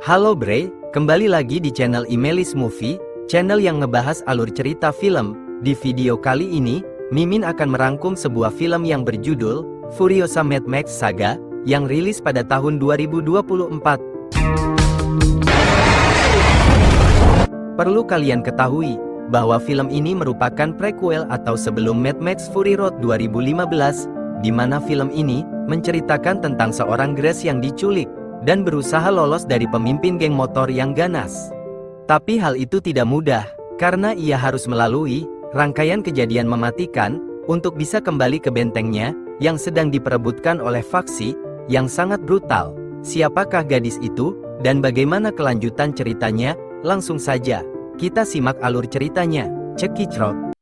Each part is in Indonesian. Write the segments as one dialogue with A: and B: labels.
A: Halo Bre, kembali lagi di channel Imelis Movie, channel yang ngebahas alur cerita film. Di video kali ini, Mimin akan merangkum sebuah film yang berjudul Furiosa Mad Max Saga, yang rilis pada tahun 2024. Perlu kalian ketahui, bahwa film ini merupakan prequel atau sebelum Mad Max Fury Road 2015, di mana film ini menceritakan tentang seorang Grace yang diculik dan berusaha lolos dari pemimpin geng motor yang ganas. Tapi hal itu tidak mudah, karena ia harus melalui rangkaian kejadian mematikan untuk bisa kembali ke bentengnya yang sedang diperebutkan oleh faksi yang sangat brutal. Siapakah gadis itu, dan bagaimana kelanjutan ceritanya? Langsung saja, kita simak alur ceritanya. Cekicrot.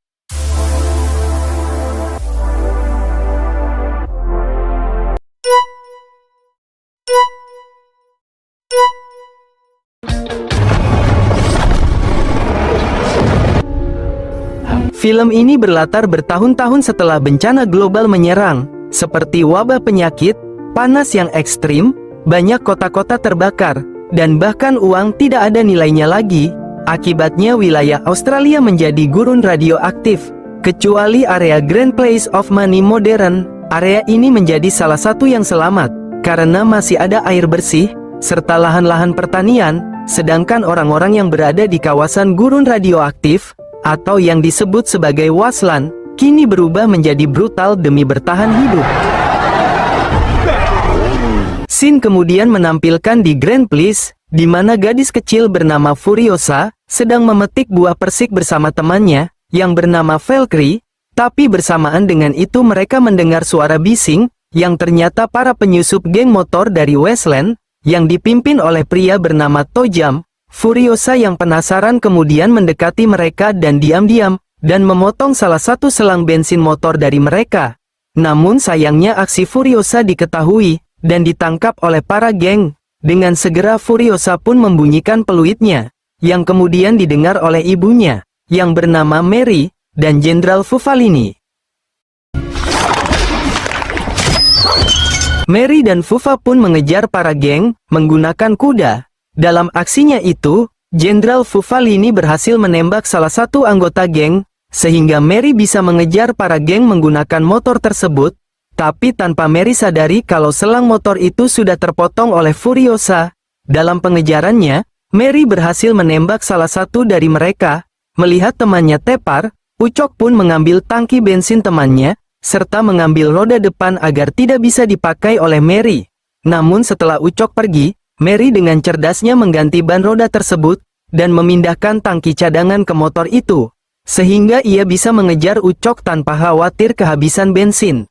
A: Film ini berlatar bertahun-tahun setelah bencana global menyerang, seperti wabah penyakit, panas yang ekstrim, banyak kota-kota terbakar, dan bahkan uang tidak ada nilainya lagi. Akibatnya wilayah Australia menjadi gurun radioaktif, kecuali area Grand Place of Money Modern. Area ini menjadi salah satu yang selamat, karena masih ada air bersih, serta lahan-lahan pertanian, sedangkan orang-orang yang berada di kawasan gurun radioaktif, atau yang disebut sebagai wasteland, kini berubah menjadi brutal demi bertahan hidup. Scene kemudian menampilkan di Grand Place, di mana gadis kecil bernama Furiosa sedang memetik buah persik bersama temannya yang bernama Valkyrie. Tapi bersamaan dengan itu mereka mendengar suara bising yang ternyata para penyusup geng motor dari Wasteland yang dipimpin oleh pria bernama Tojam. Furiosa yang penasaran kemudian mendekati mereka dan diam-diam dan memotong salah satu selang bensin motor dari mereka. Namun sayangnya aksi Furiosa diketahui dan ditangkap oleh para geng. Dengan segera Furiosa pun membunyikan peluitnya, yang kemudian didengar oleh ibunya, yang bernama Mary, dan Jenderal Fufalini. Mary dan Fufa pun mengejar para geng, menggunakan kuda. Dalam aksinya itu, Jenderal Fufalini berhasil menembak salah satu anggota geng, sehingga Mary bisa mengejar para geng menggunakan motor tersebut. Tapi tanpa Mary sadari kalau selang motor itu sudah terpotong oleh Furiosa. Dalam pengejarannya, Mary berhasil menembak salah satu dari mereka. Melihat temannya tepar, Ucok pun mengambil tangki bensin temannya, serta mengambil roda depan agar tidak bisa dipakai oleh Mary. Namun setelah Ucok pergi, Mary dengan cerdasnya mengganti ban roda tersebut, dan memindahkan tangki cadangan ke motor itu, sehingga ia bisa mengejar Ucok tanpa khawatir kehabisan bensin.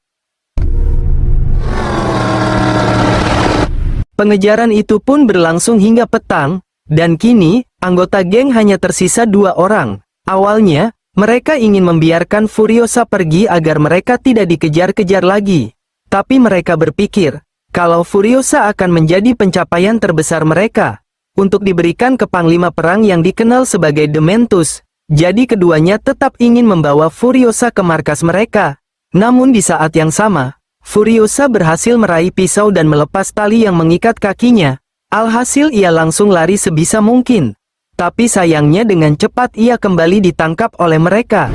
A: Pengejaran itu pun berlangsung hingga petang, dan kini, anggota geng hanya tersisa 2 orang. Awalnya, mereka ingin membiarkan Furiosa pergi agar mereka tidak dikejar-kejar lagi. Tapi mereka berpikir, kalau Furiosa akan menjadi pencapaian terbesar mereka, untuk diberikan ke panglima perang yang dikenal sebagai Dementus. Jadi keduanya tetap ingin membawa Furiosa ke markas mereka. Namun di saat yang sama, Furiosa berhasil meraih pisau dan melepas tali yang mengikat kakinya. Alhasil ia langsung lari sebisa mungkin. Tapi sayangnya dengan cepat ia kembali ditangkap oleh mereka.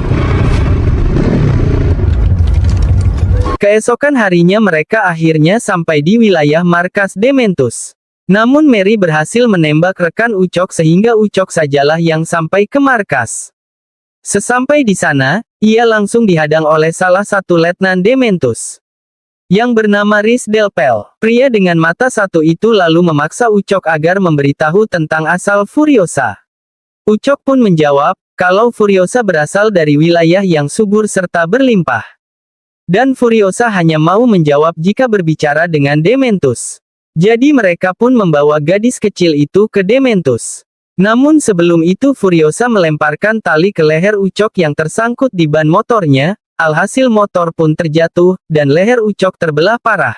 A: Keesokan harinya mereka akhirnya sampai di wilayah markas Dementus. Namun Mary berhasil menembak rekan Ucok sehingga Ucok sajalah yang sampai ke markas. Sesampai di sana, ia langsung dihadang oleh salah satu letnan Dementus, yang bernama Rhys Delpel. Pria dengan mata satu itu lalu memaksa Ucok agar memberitahu tentang asal Furiosa. Ucok pun menjawab, kalau Furiosa berasal dari wilayah yang subur serta berlimpah. Dan Furiosa hanya mau menjawab jika berbicara dengan Dementus. Jadi mereka pun membawa gadis kecil itu ke Dementus. Namun sebelum itu Furiosa melemparkan tali ke leher Ucok yang tersangkut di ban motornya, alhasil motor pun terjatuh, dan leher Ucok terbelah parah.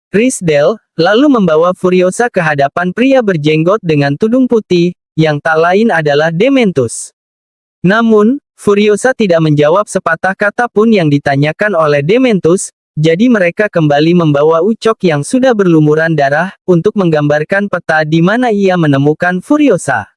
A: Rhysdale lalu membawa Furiosa ke hadapan pria berjenggot dengan tudung putih, yang tak lain adalah Dementus. Namun, Furiosa tidak menjawab sepatah kata pun yang ditanyakan oleh Dementus. jadi mereka kembali membawa Ucok yang sudah berlumuran darah, untuk menggambarkan peta di mana ia menemukan Furiosa.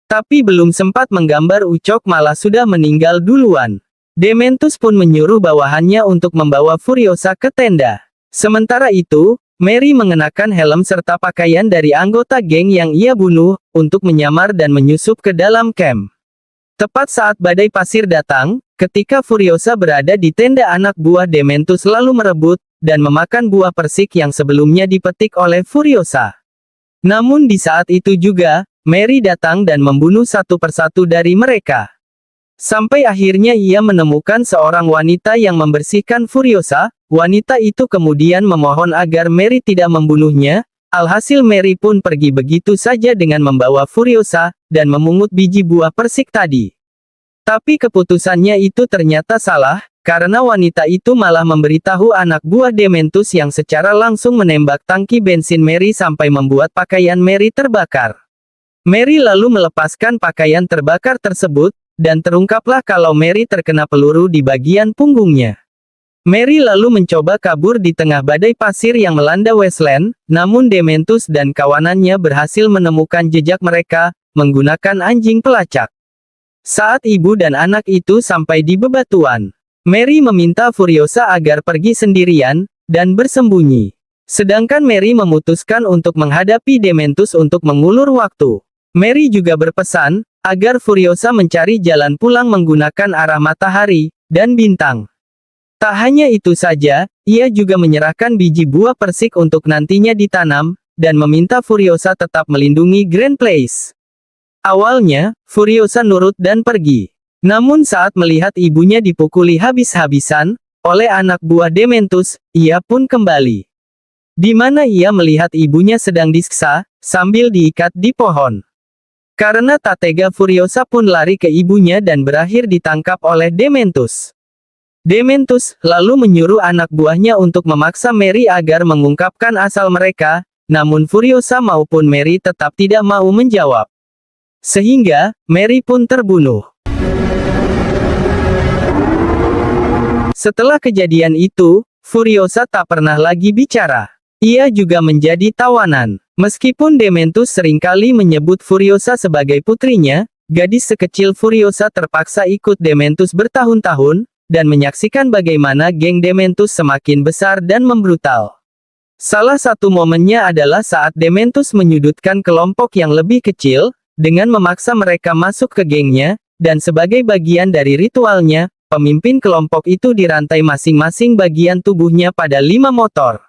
A: Tapi belum sempat menggambar Ucok malah sudah meninggal duluan. Dementus pun menyuruh bawahannya untuk membawa Furiosa ke tenda. Sementara itu, Mary mengenakan helm serta pakaian dari anggota geng yang ia bunuh, untuk menyamar dan menyusup ke dalam camp. Tepat saat badai pasir datang, ketika Furiosa berada di tenda, anak buah Dementus lalu merebut, dan memakan buah persik yang sebelumnya dipetik oleh Furiosa. Namun di saat itu juga, Mary datang dan membunuh satu persatu dari mereka. Sampai akhirnya ia menemukan seorang wanita yang membersihkan Furiosa. Wanita itu kemudian memohon agar Mary tidak membunuhnya, alhasil Mary pun pergi begitu saja dengan membawa Furiosa, dan memungut biji buah persik tadi. Tapi keputusannya itu ternyata salah, karena wanita itu malah memberitahu anak buah Dementus yang secara langsung menembak tangki bensin Mary sampai membuat pakaian Mary terbakar. Mary lalu melepaskan pakaian terbakar tersebut, dan terungkaplah kalau Mary terkena peluru di bagian punggungnya. Mary lalu mencoba kabur di tengah badai pasir yang melanda Wasteland, namun Dementus dan kawanannya berhasil menemukan jejak mereka, menggunakan anjing pelacak. Saat ibu dan anak itu sampai di bebatuan, Mary meminta Furiosa agar pergi sendirian, dan bersembunyi. Sedangkan Mary memutuskan untuk menghadapi Dementus untuk mengulur waktu. Mary juga berpesan, agar Furiosa mencari jalan pulang menggunakan arah matahari, dan bintang. Tak hanya itu saja, ia juga menyerahkan biji buah persik untuk nantinya ditanam, dan meminta Furiosa tetap melindungi Grand Place. Awalnya, Furiosa nurut dan pergi. Namun saat melihat ibunya dipukuli habis-habisan, oleh anak buah Dementus, ia pun kembali. Di mana ia melihat ibunya sedang disiksa, sambil diikat di pohon. Karena tak tega, Furiosa pun lari ke ibunya dan berakhir ditangkap oleh Dementus. Dementus lalu menyuruh anak buahnya untuk memaksa Mary agar mengungkapkan asal mereka, namun Furiosa maupun Mary tetap tidak mau menjawab. Sehingga, Mary pun terbunuh. Setelah kejadian itu, Furiosa tak pernah lagi bicara. Ia juga menjadi tawanan. Meskipun Dementus seringkali menyebut Furiosa sebagai putrinya, gadis sekecil Furiosa terpaksa ikut Dementus bertahun-tahun, dan menyaksikan bagaimana geng Dementus semakin besar dan membrutal. Salah satu momennya adalah saat Dementus menyudutkan kelompok yang lebih kecil, dengan memaksa mereka masuk ke gengnya, dan sebagai bagian dari ritualnya, pemimpin kelompok itu dirantai masing-masing bagian tubuhnya pada 5 motor.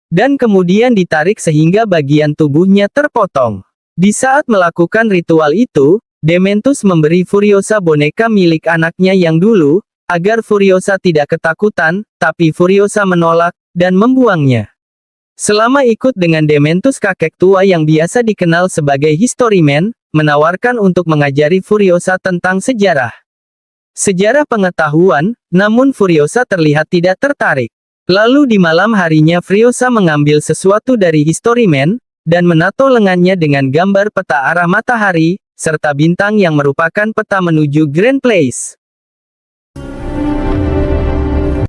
A: Dan kemudian ditarik sehingga bagian tubuhnya terpotong. Di saat melakukan ritual itu, Dementus memberi Furiosa boneka milik anaknya yang dulu, agar Furiosa tidak ketakutan, tapi Furiosa menolak, dan membuangnya. Selama ikut dengan Dementus, kakek tua yang biasa dikenal sebagai Historyman, menawarkan untuk mengajari Furiosa tentang sejarah. Sejarah pengetahuan, namun Furiosa terlihat tidak tertarik. Lalu di malam harinya Furiosa mengambil sesuatu dari Historyman, dan menato lengannya dengan gambar peta arah matahari, serta bintang yang merupakan peta menuju Grand Place.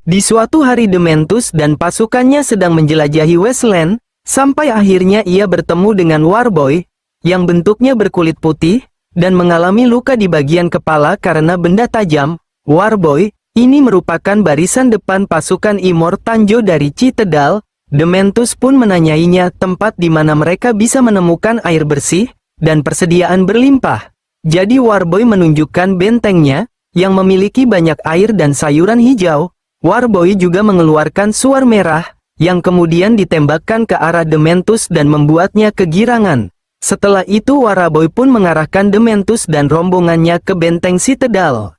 A: Di suatu hari Dementus dan pasukannya sedang menjelajahi Wasteland, sampai akhirnya ia bertemu dengan Warboy, yang bentuknya berkulit putih, dan mengalami luka di bagian kepala karena benda tajam. Warboy, ini merupakan barisan depan pasukan Immortanjo dari Citadel. Dementus pun menanyainya tempat di mana mereka bisa menemukan air bersih, dan persediaan berlimpah. Jadi Warboy menunjukkan bentengnya, yang memiliki banyak air dan sayuran hijau. Warboy juga mengeluarkan suar merah, yang kemudian ditembakkan ke arah Dementus dan membuatnya kegirangan. Setelah itu Warboy pun mengarahkan Dementus dan rombongannya ke benteng Citadel.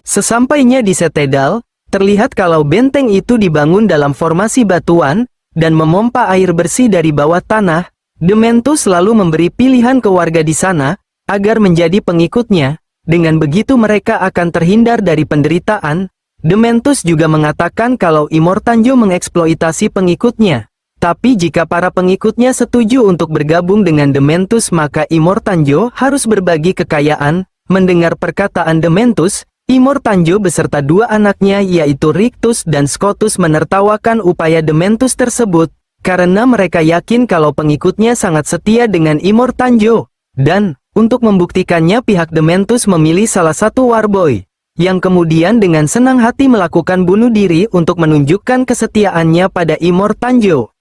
A: Sesampainya di Citadel, terlihat kalau benteng itu dibangun dalam formasi batuan, dan memompa air bersih dari bawah tanah. Dementus lalu memberi pilihan ke warga di sana, agar menjadi pengikutnya. Dengan begitu mereka akan terhindar dari penderitaan. Dementus juga mengatakan kalau Immortanjo mengeksploitasi pengikutnya. Tapi jika para pengikutnya setuju untuk bergabung dengan Dementus, maka Immortanjo harus berbagi kekayaan,
B: mendengar perkataan Dementus, Immortanjo beserta dua anaknya yaitu Rictus dan Scotus menertawakan upaya Dementus tersebut, karena mereka yakin kalau pengikutnya sangat setia dengan Immortanjo. Dan, untuk membuktikannya pihak Dementus memilih salah satu Warboy, yang kemudian dengan senang hati melakukan bunuh diri untuk menunjukkan kesetiaannya pada Immortanjo.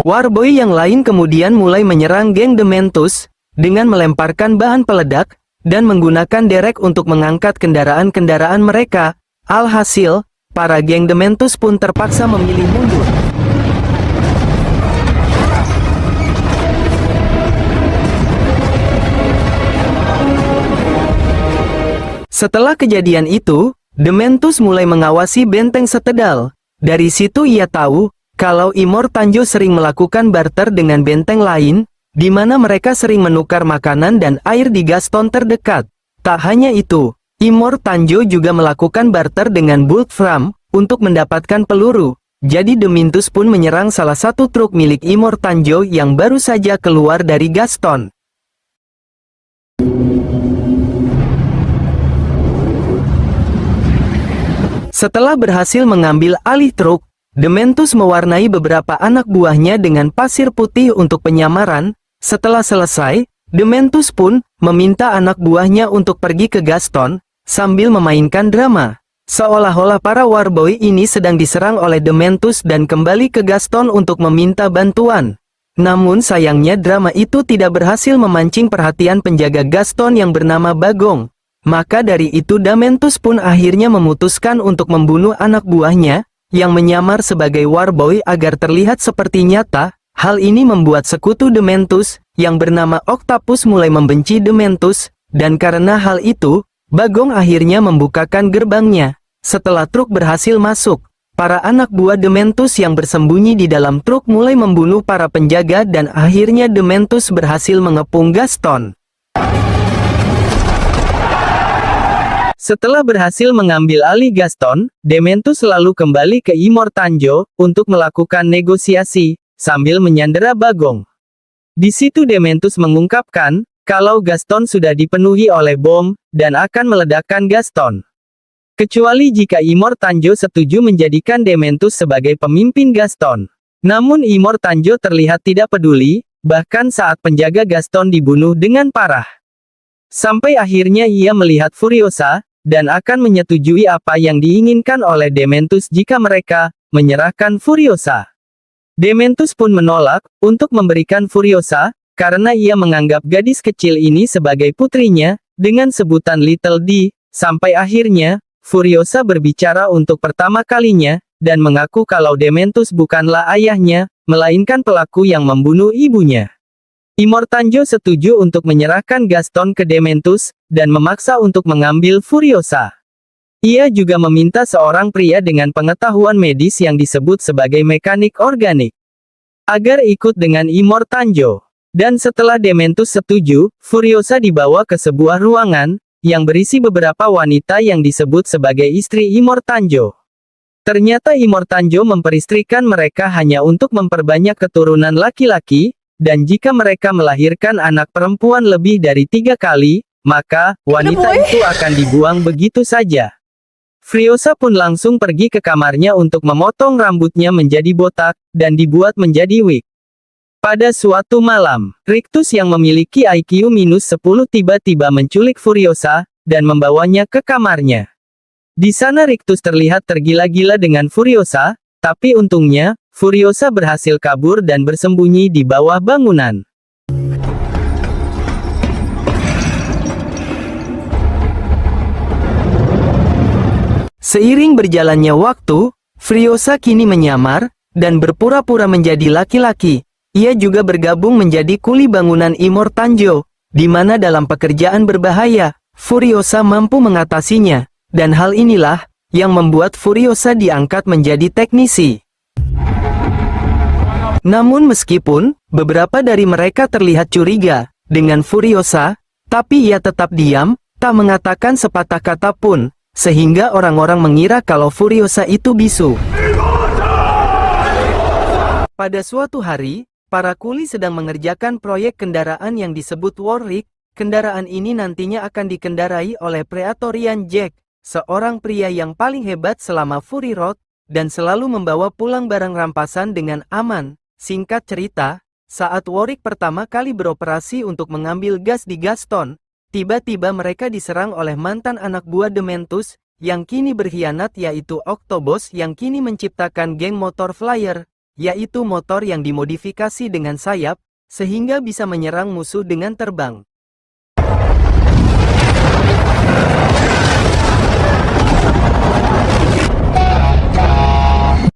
B: Warboy yang lain kemudian mulai menyerang geng Dementus, dengan melemparkan bahan peledak, dan menggunakan derek untuk mengangkat kendaraan-kendaraan mereka. Alhasil, para geng Dementus pun terpaksa memilih mundur. Setelah kejadian itu, Dementus mulai mengawasi benteng Setedal. Dari situ ia tahu kalau Immortanjo sering melakukan barter dengan benteng lain, di mana mereka sering menukar makanan dan air di Gaston terdekat. Tak hanya itu, Immortanjo juga melakukan barter dengan Bultfram untuk mendapatkan peluru. Jadi Dementus pun menyerang salah satu truk milik Immortanjo yang baru saja keluar dari Gaston. Setelah berhasil mengambil alih truk, Dementus mewarnai beberapa anak buahnya dengan pasir putih untuk penyamaran. Setelah selesai, Dementus pun meminta anak buahnya untuk pergi ke Gaston, sambil memainkan drama. Seolah-olah para Warboy ini sedang diserang oleh Dementus dan kembali ke Gaston untuk meminta bantuan. Namun sayangnya drama itu tidak berhasil memancing perhatian penjaga Gaston yang bernama Bagong. Maka dari itu Dementus pun akhirnya memutuskan untuk membunuh anak buahnya, yang menyamar sebagai Warboy agar terlihat seperti nyata. Hal ini membuat sekutu Dementus, yang bernama Octapus mulai membenci Dementus, dan karena hal itu, Bagong akhirnya membukakan gerbangnya. Setelah truk berhasil masuk, para anak buah Dementus yang bersembunyi di dalam truk mulai membunuh para penjaga dan akhirnya Dementus berhasil mengepung Gaston.
A: Setelah berhasil mengambil alih Gaston, Dementus lalu kembali ke Immortanjo untuk melakukan negosiasi, sambil menyandera Bagong. Di situ Dementus mengungkapkan, kalau Gaston sudah dipenuhi oleh bom, dan akan meledakkan Gaston. Kecuali jika Immortanjo setuju menjadikan Dementus sebagai pemimpin Gaston. Namun Immortanjo terlihat tidak peduli, bahkan saat penjaga Gaston dibunuh dengan parah. Sampai akhirnya ia melihat Furiosa, dan akan menyetujui apa yang diinginkan oleh Dementus jika mereka menyerahkan Furiosa. Dementus pun menolak untuk memberikan Furiosa, karena ia menganggap gadis kecil ini sebagai putrinya, dengan sebutan Little D, sampai akhirnya, Furiosa berbicara untuk pertama kalinya, dan mengaku kalau Dementus bukanlah ayahnya, melainkan pelaku yang membunuh ibunya. Immortanjo setuju untuk menyerahkan Gaston ke Dementus, dan memaksa untuk mengambil Furiosa. Ia juga meminta seorang pria dengan pengetahuan medis yang disebut sebagai mekanik organik, agar ikut dengan Immortanjo. Dan setelah Dementus setuju, Furiosa dibawa ke sebuah ruangan, yang berisi beberapa wanita yang disebut sebagai istri Immortanjo. Ternyata Immortanjo memperistrikan mereka hanya untuk memperbanyak keturunan laki-laki, dan jika mereka melahirkan anak perempuan lebih dari 3 kali, maka wanita itu akan dibuang begitu saja. Furiosa pun langsung pergi ke kamarnya untuk memotong rambutnya menjadi botak, dan dibuat menjadi wig. Pada suatu malam, Rictus yang memiliki IQ -10 tiba-tiba menculik Furiosa, dan membawanya ke kamarnya. Di sana Rictus terlihat tergila-gila dengan Furiosa, tapi untungnya, Furiosa berhasil kabur dan bersembunyi di bawah bangunan.
B: Seiring berjalannya waktu, Furiosa kini menyamar, dan berpura-pura menjadi laki-laki. Ia juga bergabung menjadi kuli bangunan Immortanjo, di mana dalam pekerjaan berbahaya, Furiosa mampu mengatasinya, dan hal inilah yang membuat Furiosa diangkat menjadi teknisi. Namun meskipun beberapa dari mereka terlihat curiga dengan Furiosa, tapi ia tetap diam, tak mengatakan sepatah kata pun, sehingga orang-orang mengira kalau Furiosa itu bisu. Pada suatu hari, para kuli sedang mengerjakan proyek kendaraan yang disebut Warwick. Kendaraan ini nantinya akan dikendarai oleh Praetorian Jack, seorang pria yang paling hebat selama Fury Road, dan selalu membawa pulang barang rampasan dengan aman. Singkat cerita, saat Warwick pertama kali beroperasi untuk mengambil gas di Gaston, tiba-tiba mereka diserang oleh mantan anak buah Dementus, yang kini berkhianat yaitu Octobos yang kini menciptakan geng motor Flyer, yaitu motor yang dimodifikasi dengan sayap, sehingga bisa menyerang musuh dengan terbang.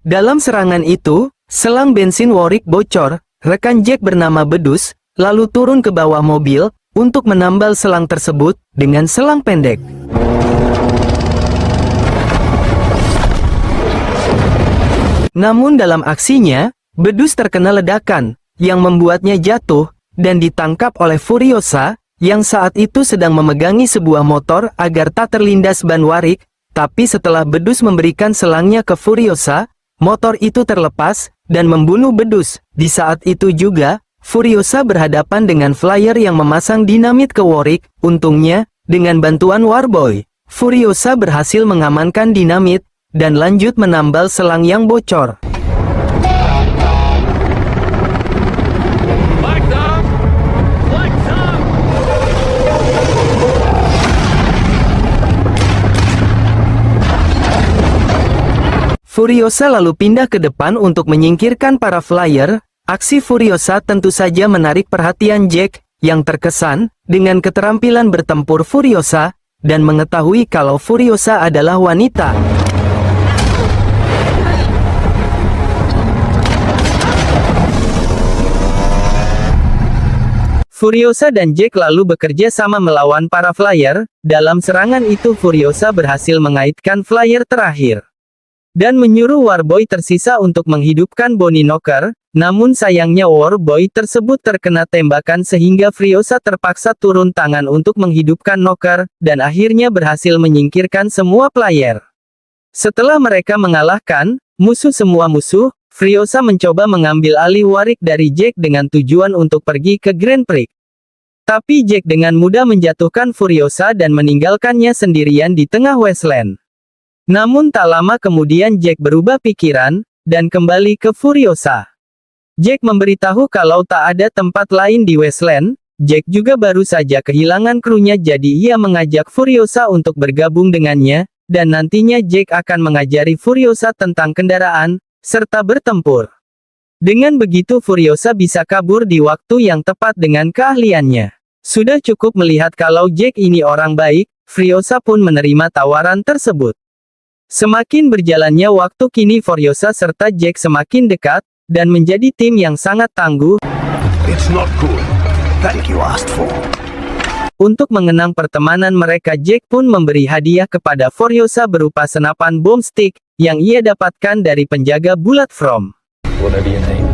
B: Dalam serangan itu, selang bensin Warwick bocor, rekan Jack bernama Bedus, lalu turun ke bawah mobil, untuk menambal selang tersebut, dengan selang pendek. Namun dalam aksinya, Bedus terkena ledakan, yang membuatnya jatuh, dan ditangkap oleh Furiosa, yang saat itu sedang memegangi sebuah motor agar tak terlindas ban Warwick, tapi setelah Bedus memberikan selangnya ke Furiosa, motor itu terlepas, dan membunuh Bedus. Di saat itu juga, Furiosa berhadapan dengan Flyer yang memasang dinamit ke Warwick. Untungnya, dengan bantuan Warboy, Furiosa berhasil mengamankan dinamit, dan lanjut menambal selang yang bocor. Furiosa lalu pindah ke depan untuk menyingkirkan para Flyer. Aksi Furiosa tentu saja menarik perhatian Jack, yang terkesan dengan keterampilan bertempur Furiosa, dan mengetahui kalau Furiosa adalah wanita.
A: Furiosa dan Jack lalu bekerja sama melawan para Flyer. Dalam serangan itu Furiosa berhasil mengaitkan Flyer terakhir, dan menyuruh Warboy tersisa untuk menghidupkan Bonnie Knocker. Namun sayangnya Warboy tersebut terkena tembakan sehingga Furiosa terpaksa turun tangan untuk menghidupkan Knocker, dan akhirnya berhasil menyingkirkan semua player. Setelah mereka mengalahkan semua musuh, Furiosa mencoba mengambil alih Warwick dari Jack dengan tujuan untuk pergi ke Grand Prix. Tapi Jack dengan mudah menjatuhkan Furiosa dan meninggalkannya sendirian di tengah wasteland. Namun tak lama kemudian Jack berubah pikiran, dan kembali ke Furiosa. Jack memberitahu kalau tak ada tempat lain di wasteland. Jack juga baru saja kehilangan krunya, jadi ia mengajak Furiosa untuk bergabung dengannya, dan nantinya Jack akan mengajari Furiosa tentang kendaraan, serta bertempur. Dengan begitu Furiosa bisa kabur di waktu yang tepat dengan keahliannya. Sudah cukup melihat kalau Jack ini orang baik, Furiosa pun menerima tawaran tersebut. Semakin berjalannya waktu kini Furiosa serta Jack semakin dekat, dan menjadi tim yang sangat tangguh.
C: It's not good. Thank you asked for.
A: Untuk mengenang pertemanan mereka, Jack pun memberi hadiah kepada Furiosa berupa senapan bom stick, yang ia dapatkan dari penjaga Bullet From.
C: Whatever you need.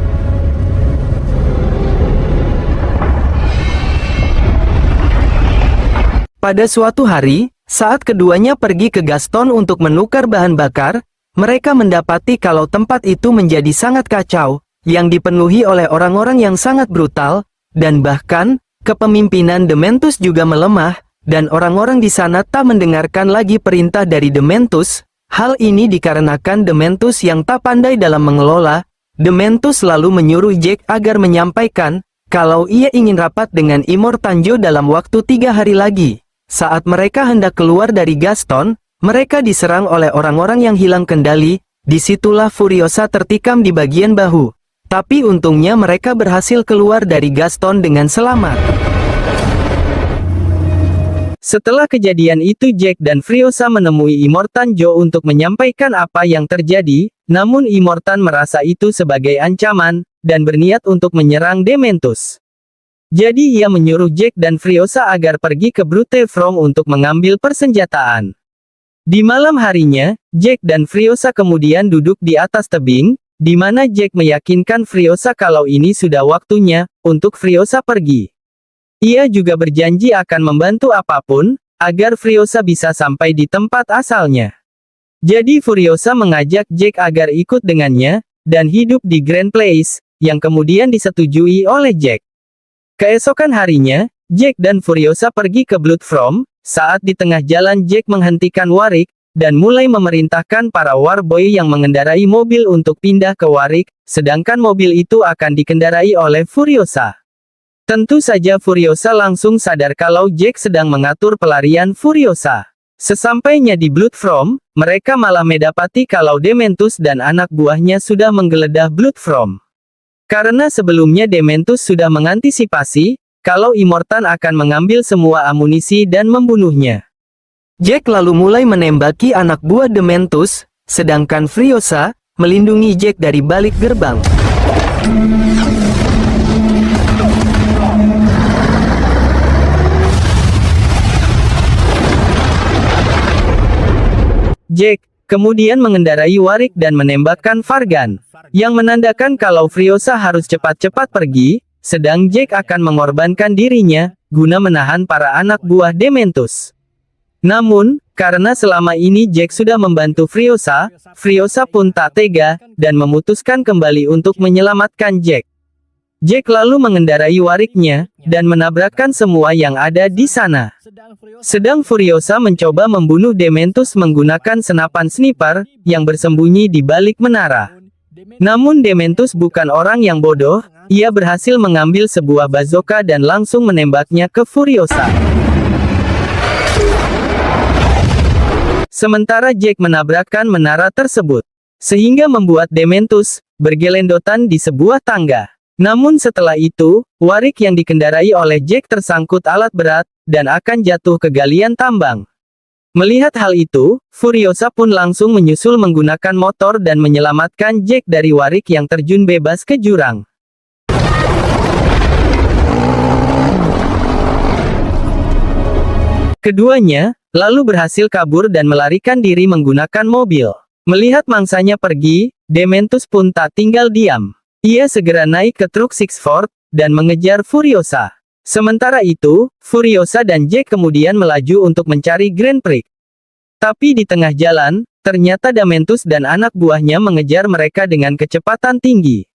B: Pada suatu hari, saat keduanya pergi ke Gaston untuk menukar bahan bakar, mereka mendapati kalau tempat itu menjadi sangat kacau, yang dipenuhi oleh orang-orang yang sangat brutal, dan bahkan, kepemimpinan Dementus juga melemah, dan orang-orang di sana tak mendengarkan lagi perintah dari Dementus. Hal ini dikarenakan Dementus yang tak pandai dalam mengelola. Dementus lalu menyuruh Jack agar menyampaikan, kalau ia ingin rapat dengan Immortanjo dalam waktu 3 hari lagi. Saat mereka hendak keluar dari Gaston, mereka diserang oleh orang-orang yang hilang kendali. Disitulah Furiosa tertikam di bagian bahu. Tapi untungnya mereka berhasil keluar dari Gaston dengan selamat.
A: Setelah kejadian itu Jack dan Furiosa menemui Immortanjo untuk menyampaikan apa yang terjadi, namun Immortan merasa itu sebagai ancaman, dan berniat untuk menyerang Dementus. Jadi ia menyuruh Jack dan Furiosa agar pergi ke Brute From untuk mengambil persenjataan. Di malam harinya, Jack dan Furiosa kemudian duduk di atas tebing, di mana Jack meyakinkan Furiosa kalau ini sudah waktunya untuk Furiosa pergi. Ia juga berjanji akan membantu apapun, agar Furiosa bisa sampai di tempat asalnya. Jadi Furiosa mengajak Jack agar ikut dengannya, dan hidup di Grand Place, yang kemudian disetujui oleh Jack. Keesokan harinya, Jack dan Furiosa pergi ke Bloodfrom. Saat di tengah jalan Jack menghentikan Warwick, dan mulai memerintahkan para Warboy yang mengendarai mobil untuk pindah ke Warwick, sedangkan mobil itu akan dikendarai oleh Furiosa. Tentu saja Furiosa langsung sadar kalau Jack sedang mengatur pelarian Furiosa. Sesampainya di Bloodfrom, mereka malah mendapati kalau Dementus dan anak buahnya sudah menggeledah Bloodfrom. Karena sebelumnya Dementus sudah mengantisipasi, kalau Immortan akan mengambil semua amunisi dan membunuhnya.
B: Jack lalu mulai menembaki anak buah Dementus, sedangkan Furiosa melindungi Jack dari balik gerbang.
A: Jack kemudian mengendarai Warwick dan menembakkan Vargan, yang menandakan kalau Furiosa harus cepat-cepat pergi, sedang Jack akan mengorbankan dirinya, guna menahan para anak buah Dementus. Namun, karena selama ini Jack sudah membantu Furiosa, Furiosa pun tak tega, dan memutuskan kembali untuk menyelamatkan Jack. Jack lalu mengendarai Warwicknya, dan menabrakkan semua yang ada di sana. Sedang Furiosa mencoba membunuh Dementus menggunakan senapan sniper, yang bersembunyi di balik menara. Namun Dementus bukan orang yang bodoh, ia berhasil mengambil sebuah bazooka dan langsung menembaknya ke Furiosa. Sementara Jack menabrakkan menara tersebut, sehingga membuat Dementus bergelendotan di sebuah tangga. Namun setelah itu, Warwick yang dikendarai oleh Jack tersangkut alat berat, dan akan jatuh ke galian tambang. Melihat hal itu, Furiosa pun langsung menyusul menggunakan motor dan menyelamatkan Jack dari Warwick yang terjun bebas ke jurang. Keduanya lalu berhasil kabur dan melarikan diri menggunakan mobil. Melihat mangsanya pergi, Dementus pun tak tinggal diam. Ia segera naik ke truk Sixford, dan mengejar Furiosa. Sementara itu, Furiosa dan Jack kemudian melaju untuk mencari Grand Prix. Tapi di tengah jalan, ternyata Dementus dan anak buahnya mengejar mereka dengan kecepatan tinggi.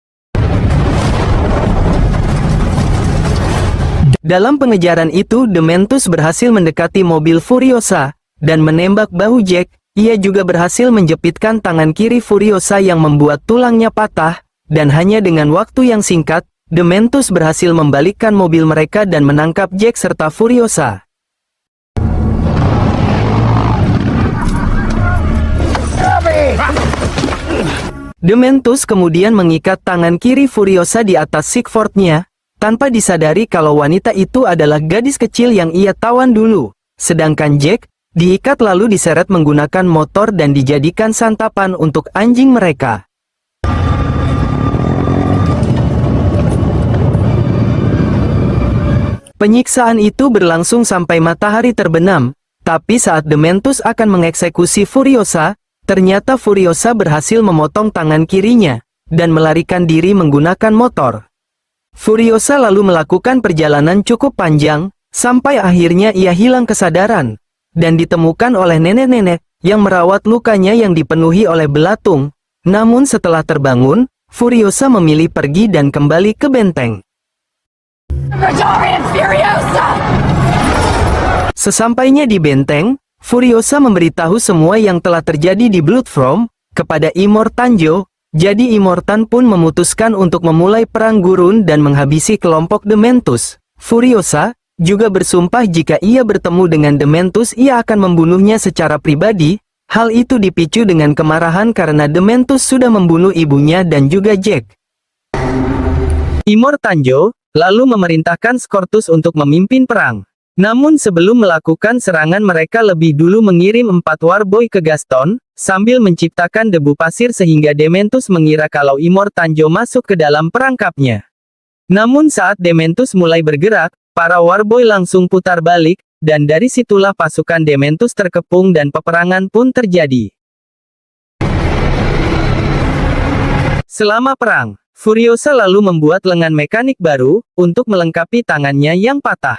B: Dalam pengejaran itu Dementus berhasil mendekati mobil Furiosa, dan menembak bahu Jack. Ia juga berhasil menjepitkan tangan kiri Furiosa yang membuat tulangnya patah, dan hanya dengan waktu yang singkat, Dementus berhasil membalikkan mobil mereka dan menangkap Jack serta Furiosa. Dementus kemudian mengikat tangan kiri Furiosa di atas Sixford-nya, tanpa disadari kalau wanita itu adalah gadis kecil yang ia tawan dulu. Sedangkan Jack diikat lalu diseret menggunakan motor dan dijadikan santapan untuk anjing mereka. Penyiksaan itu berlangsung sampai matahari terbenam, tapi saat Dementus akan mengeksekusi Furiosa, ternyata Furiosa berhasil memotong tangan kirinya, dan melarikan diri menggunakan motor. Furiosa lalu melakukan perjalanan cukup panjang, sampai akhirnya ia hilang kesadaran, dan ditemukan oleh nenek-nenek, yang merawat lukanya yang dipenuhi oleh belatung. Namun setelah terbangun, Furiosa memilih pergi dan kembali ke benteng. Sesampainya di benteng, Furiosa memberitahu semua yang telah terjadi di Bloodfrom kepada Immortanjo. Jadi Immortan pun memutuskan untuk memulai perang gurun dan menghabisi kelompok Dementus. Furiosa juga bersumpah jika ia bertemu dengan Dementus ia akan membunuhnya secara pribadi. Hal itu dipicu dengan kemarahan karena Dementus sudah membunuh ibunya dan juga Jack.
A: Immortanjo lalu memerintahkan Scortus untuk memimpin perang. Namun sebelum melakukan serangan mereka lebih dulu mengirim 4 Warboy ke Gaston, sambil menciptakan debu pasir sehingga Dementus mengira kalau Immortanjo masuk ke dalam perangkapnya. Namun saat Dementus mulai bergerak, para Warboy langsung putar balik, dan dari situlah pasukan Dementus terkepung dan peperangan pun terjadi. Selama perang, Furiosa lalu membuat lengan mekanik baru, untuk melengkapi tangannya yang patah.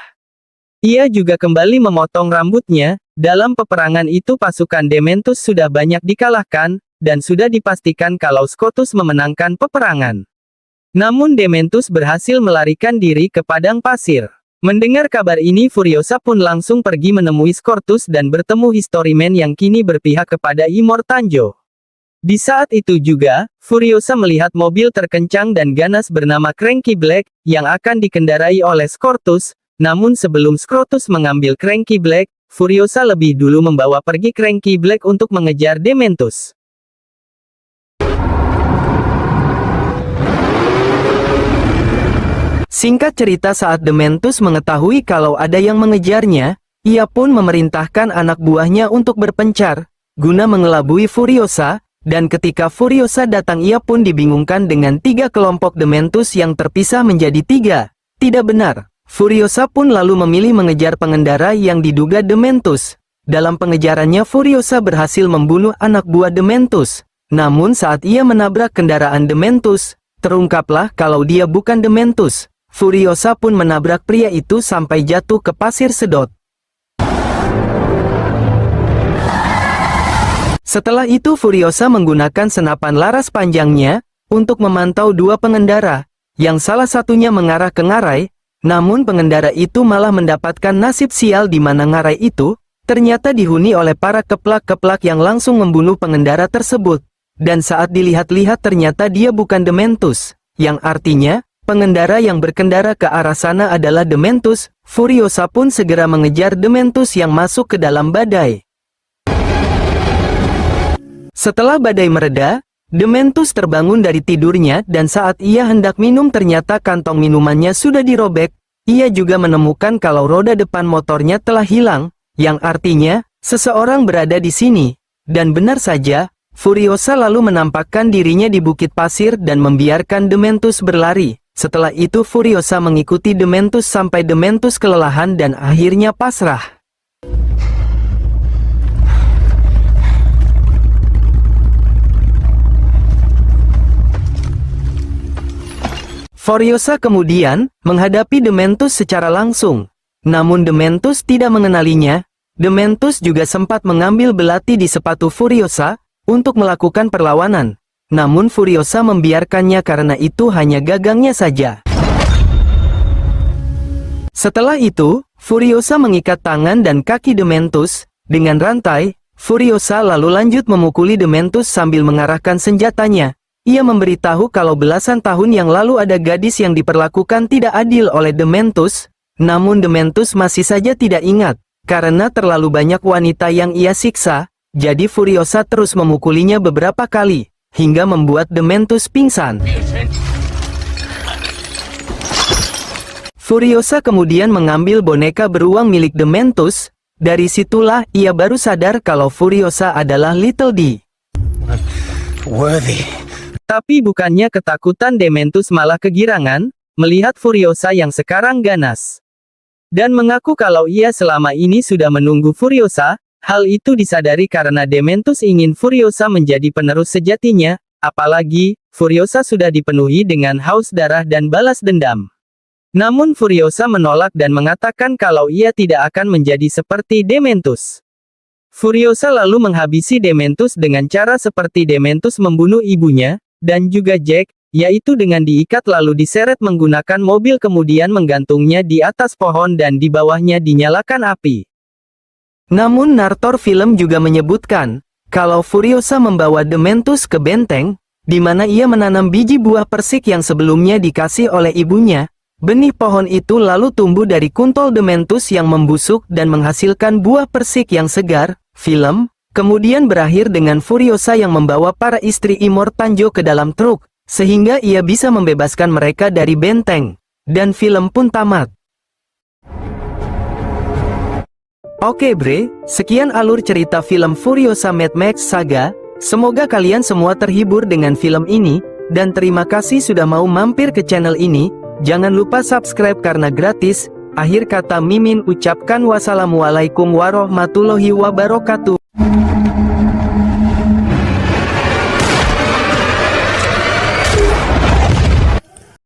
A: Ia juga kembali memotong rambutnya. Dalam peperangan itu pasukan Dementus sudah banyak dikalahkan, dan sudah dipastikan kalau Scotus memenangkan peperangan. Namun Dementus berhasil melarikan diri ke padang pasir. Mendengar kabar ini Furiosa pun langsung pergi menemui Scotus dan bertemu Historyman yang kini berpihak kepada Immortanjo. Di saat itu juga, Furiosa melihat mobil terkencang dan ganas bernama Cranky Black, yang akan dikendarai oleh Scotus. Namun sebelum Scotus mengambil Cranky Black, Furiosa lebih dulu membawa pergi Cranky Black untuk mengejar Dementus.
B: Singkat cerita saat Dementus mengetahui kalau ada yang mengejarnya, ia pun memerintahkan anak buahnya untuk berpencar, guna mengelabui Furiosa, dan ketika Furiosa datang ia pun dibingungkan dengan 3 kelompok Dementus yang terpisah menjadi 3. Tidak benar, Furiosa pun lalu memilih mengejar pengendara yang diduga Dementus. Dalam pengejarannya Furiosa berhasil membunuh anak buah Dementus. Namun saat ia menabrak kendaraan Dementus, terungkaplah kalau dia bukan Dementus. Furiosa pun menabrak pria itu sampai jatuh ke pasir sedot. Setelah itu Furiosa menggunakan senapan laras panjangnya untuk memantau 2 pengendara, yang salah satunya mengarah ke ngarai, namun pengendara itu malah mendapatkan nasib sial di mana ngarai itu ternyata dihuni oleh para keplak-keplak yang langsung membunuh pengendara tersebut. Dan saat dilihat-lihat ternyata dia bukan Dementus, yang artinya pengendara yang berkendara ke arah sana adalah Dementus. Furiosa pun segera mengejar Dementus yang masuk ke dalam badai. Setelah badai mereda, Dementus terbangun dari tidurnya dan saat ia hendak minum ternyata kantong minumannya sudah dirobek. Ia juga menemukan kalau roda depan motornya telah hilang, yang artinya seseorang berada di sini. Dan benar saja, Furiosa lalu menampakkan dirinya di bukit pasir dan membiarkan Dementus berlari. Setelah itu Furiosa mengikuti Dementus sampai Dementus kelelahan dan akhirnya pasrah. Furiosa kemudian menghadapi Dementus secara langsung. Namun Dementus tidak mengenalinya. Dementus juga sempat mengambil belati di sepatu Furiosa untuk melakukan perlawanan. Namun Furiosa membiarkannya karena itu hanya gagangnya saja. Setelah itu, Furiosa mengikat tangan dan kaki Dementus dengan rantai. Furiosa lalu lanjut memukuli Dementus sambil mengarahkan senjatanya. Ia memberitahu kalau belasan tahun yang lalu ada gadis yang diperlakukan tidak adil oleh Dementus. Namun Dementus masih saja tidak ingat, karena terlalu banyak wanita yang ia siksa. Jadi Furiosa terus memukulinya beberapa kali, hingga membuat Dementus pingsan. Furiosa kemudian mengambil boneka beruang milik Dementus. Dari situlah ia baru sadar kalau Furiosa adalah Little D.
C: Worthy.
A: Tapi bukannya ketakutan Dementus malah kegirangan, melihat Furiosa yang sekarang ganas. Dan mengaku kalau ia selama ini sudah menunggu Furiosa. Hal itu disadari karena Dementus ingin Furiosa menjadi penerus sejatinya, apalagi, Furiosa sudah dipenuhi dengan haus darah dan balas dendam. Namun Furiosa menolak dan mengatakan kalau ia tidak akan menjadi seperti Dementus. Furiosa lalu menghabisi Dementus dengan cara seperti Dementus membunuh ibunya, dan juga Jack, yaitu dengan diikat lalu diseret menggunakan mobil kemudian menggantungnya di atas pohon dan di bawahnya dinyalakan api.
B: Namun nartor film juga menyebutkan, kalau Furiosa membawa Dementus ke benteng, di mana ia menanam biji buah persik yang sebelumnya dikasih oleh ibunya, benih pohon itu lalu tumbuh dari kuntol Dementus yang membusuk dan menghasilkan buah persik yang segar. Film kemudian berakhir dengan Furiosa yang membawa para istri Immortanjo ke dalam truk, sehingga ia bisa membebaskan mereka dari benteng. Dan film pun tamat. Oke bre, sekian alur cerita film Furiosa Mad Max Saga. Semoga kalian semua terhibur dengan film ini, dan terima kasih sudah mau mampir ke channel ini. Jangan lupa subscribe karena gratis. Akhir kata Mimin ucapkan wassalamualaikum warahmatullahi wabarakatuh.